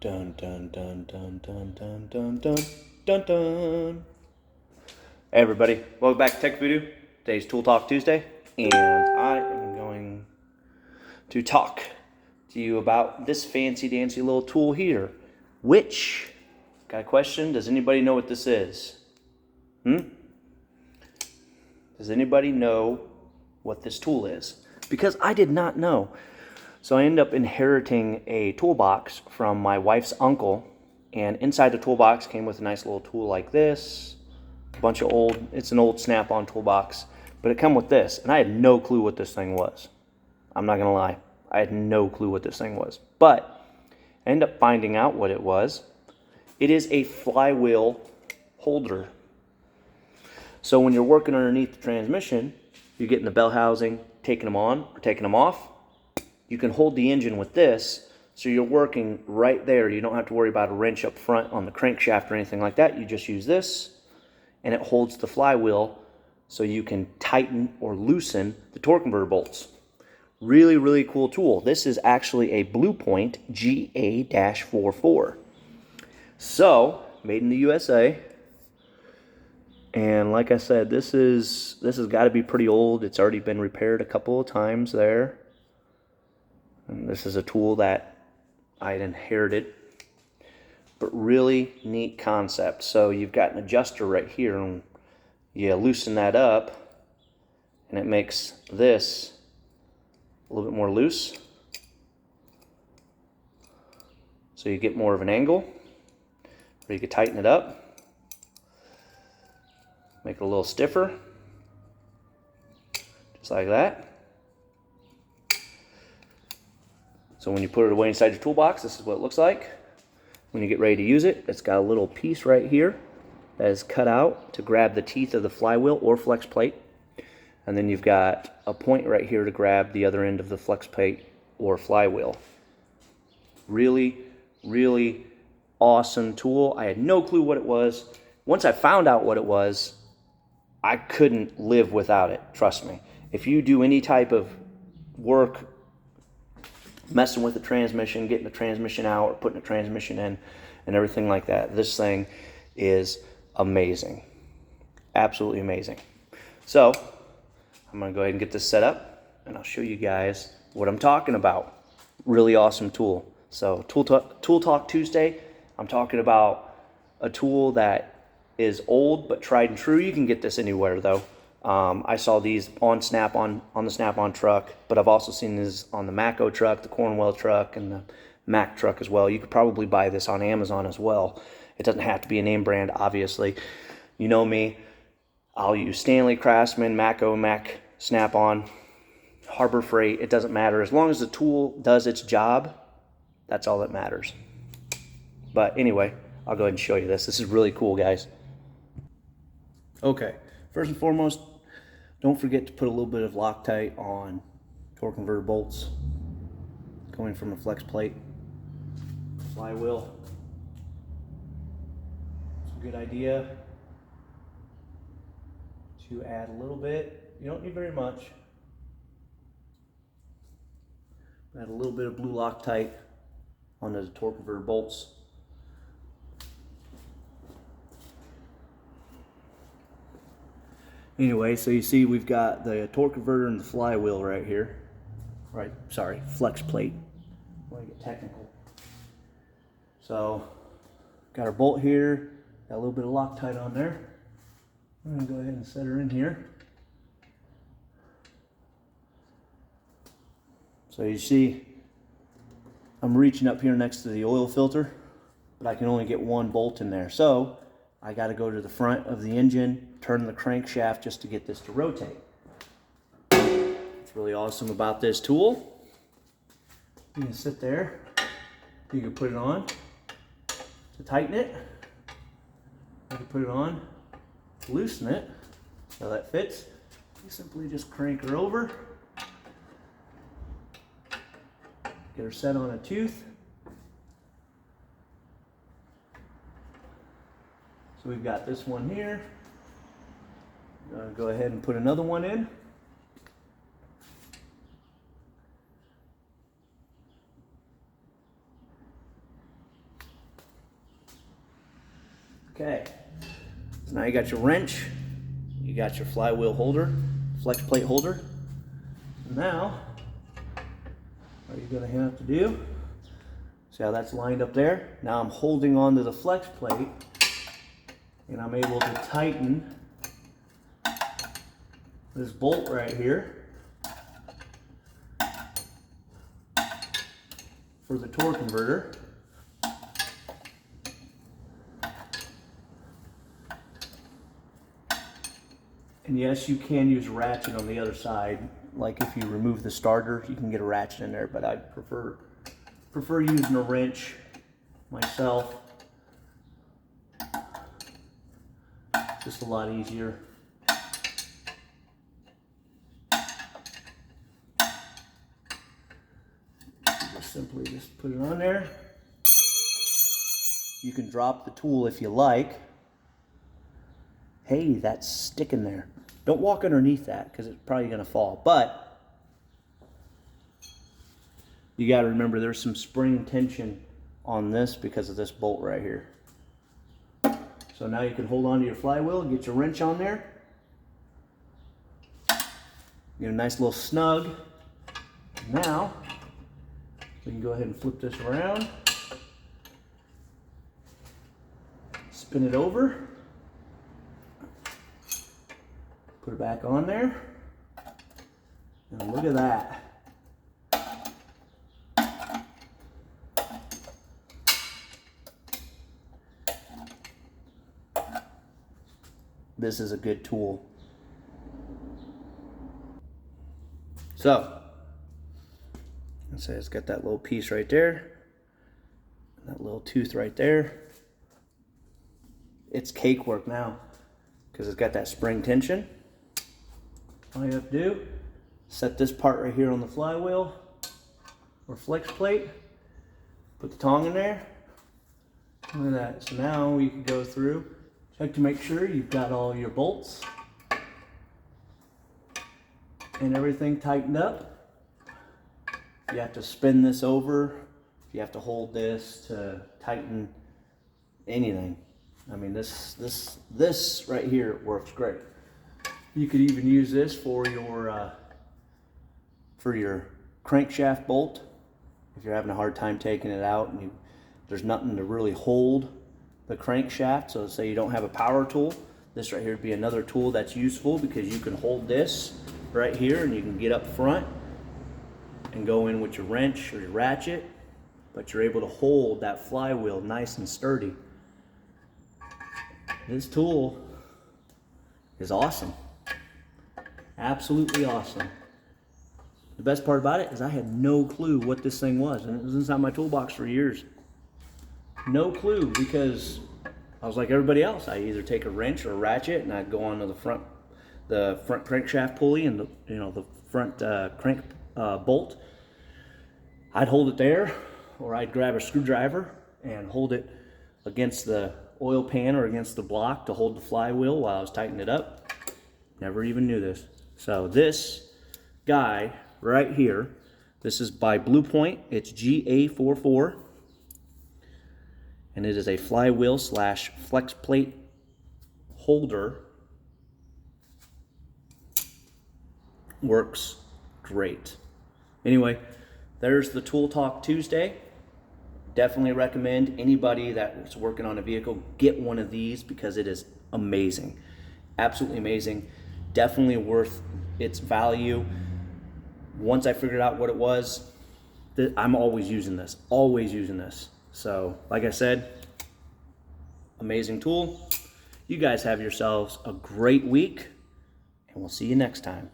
Dun dun dun dun dun dun dun dun dun dun. Hey everybody, welcome back to Tech Voodoo. Today's Tool Talk Tuesday, and I am going to talk to you about this fancy dancy little tool here. Which, got a question, does anybody know what this is? Does anybody know what this tool is? Because I did not know. So I ended up inheriting a toolbox from my wife's uncle, and inside the toolbox came with a nice little tool like this, a bunch of it's an old snap-on toolbox, but it came with this, and I had no clue what this thing was. I'm not gonna lie, I had no clue what this thing was, but I ended up finding out what it was. It is a flywheel holder. So when you're working underneath the transmission, you're getting the bell housing, taking them on or taking them off. You can hold the engine with this, so you're working right there. You don't have to worry about a wrench up front on the crankshaft or anything like that. You just use this, and it holds the flywheel so you can tighten or loosen the torque converter bolts. Really, really cool tool. This is actually a Blue Point GA-44. So, made in the USA. And like I said, this has got to be pretty old. It's already been repaired a couple of times there. And this is a tool that I had inherited, but really neat concept. So you've got an adjuster right here, and you loosen that up, and it makes this a little bit more loose. So you get more of an angle, or you can tighten it up, make it a little stiffer, just like that. So when you put it away inside your toolbox, this is what it looks like. When you get ready to use it, it's got a little piece right here that is cut out to grab the teeth of the flywheel or flex plate. And then you've got a point right here to grab the other end of the flex plate or flywheel. Really, really awesome tool. I had no clue what it was. Once I found out what it was, I couldn't live without it, trust me. If you do any type of work messing with the transmission, getting the transmission out or putting the transmission in and everything like that, this thing is amazing. Absolutely amazing. So I'm going to go ahead and get this set up, and I'll show you guys what I'm talking about. Really awesome tool. So Tool Talk Tuesday, I'm talking about a tool that is old but tried and true. You can get this anywhere though. I saw these on the Snap-on truck, but I've also seen this on the Mako truck, the Cornwell truck, and the Mack truck as well. You could probably buy this on Amazon as well. It doesn't have to be a name brand, obviously. You know me, I'll use Stanley, Craftsman, Mako, Mack, Snap-on, Harbor Freight. It doesn't matter. As long as the tool does its job, that's all that matters. But anyway, I'll go ahead and show you this. This is really cool, guys. Okay, first and foremost, don't forget to put a little bit of Loctite on torque converter bolts going from a flex plate, flywheel. It's a good idea to add a little bit. You don't need very much. Add a little bit of blue Loctite onto the torque converter bolts. Anyway, so you see we've got the torque converter and the flywheel right here. Right, sorry, flex plate. I want to get technical. So, got our bolt here, got a little bit of Loctite on there. I'm going to go ahead and set her in here. So you see, I'm reaching up here next to the oil filter, but I can only get one bolt in there. So, I got to go to the front of the engine, turn the crankshaft just to get this to rotate. What's really awesome about this tool, you can sit there, you can put it on to tighten it, you can put it on to loosen it so that fits. You simply just crank her over, get her set on a tooth. So we've got this one here. Go ahead and put another one in. Okay, so now you got your wrench, you got your flywheel holder, flex plate holder. Now, what you're gonna have to do, see how that's lined up there? Now I'm holding onto the flex plate and I'm able to tighten this bolt right here for the torque converter. And yes, you can use a ratchet on the other side. Like if you remove the starter, you can get a ratchet in there, but I prefer using a wrench myself. Just a lot easier. Simply just put it on there. You can drop the tool if you like. Hey, that's sticking there. Don't walk underneath that because it's probably going to fall. But you got to remember there's some spring tension on this because of this bolt right here. So now you can hold on to your flywheel and get your wrench on there. Get a nice little snug. Now we can go ahead and flip this around. Spin it over. Put it back on there. And look at that. This is a good tool. So, let's say it's got that little piece right there, that little tooth right there. It's cake work now because it's got that spring tension. All you have to do, set this part right here on the flywheel or flex plate, put the tong in there. Look at that. So now you can go through, check to make sure you've got all your bolts and everything tightened up. If you have to spin this over, if you have to hold this to tighten anything, I mean this right here works great. You could even use this for your crankshaft bolt if you're having a hard time taking it out and there's nothing to really hold the crankshaft. So say you don't have a power tool, this right here would be another tool that's useful because you can hold this right here and you can get up front and go in with your wrench or your ratchet, but you're able to hold that flywheel nice and sturdy. This tool is awesome. Absolutely awesome. The best part about it is I had no clue what this thing was, and it was inside my toolbox for years. No clue, because I was like everybody else. I either take a wrench or a ratchet and I'd go onto the front crankshaft pulley and the front crank bolt. I'd hold it there, or I'd grab a screwdriver and hold it against the oil pan or against the block to hold the flywheel while I was tightening it up. Never even knew this. So this guy right here, this is by Blue Point. It's GA44. And it is a flywheel / flex plate holder. Works great. Anyway, there's the Tool Talk Tuesday. Definitely recommend anybody that's working on a vehicle get one of these because it is amazing. Absolutely amazing. Definitely worth its value. Once I figured out what it was, I'm always using this. Always using this. So, like I said, amazing tool. You guys have yourselves a great week, and we'll see you next time.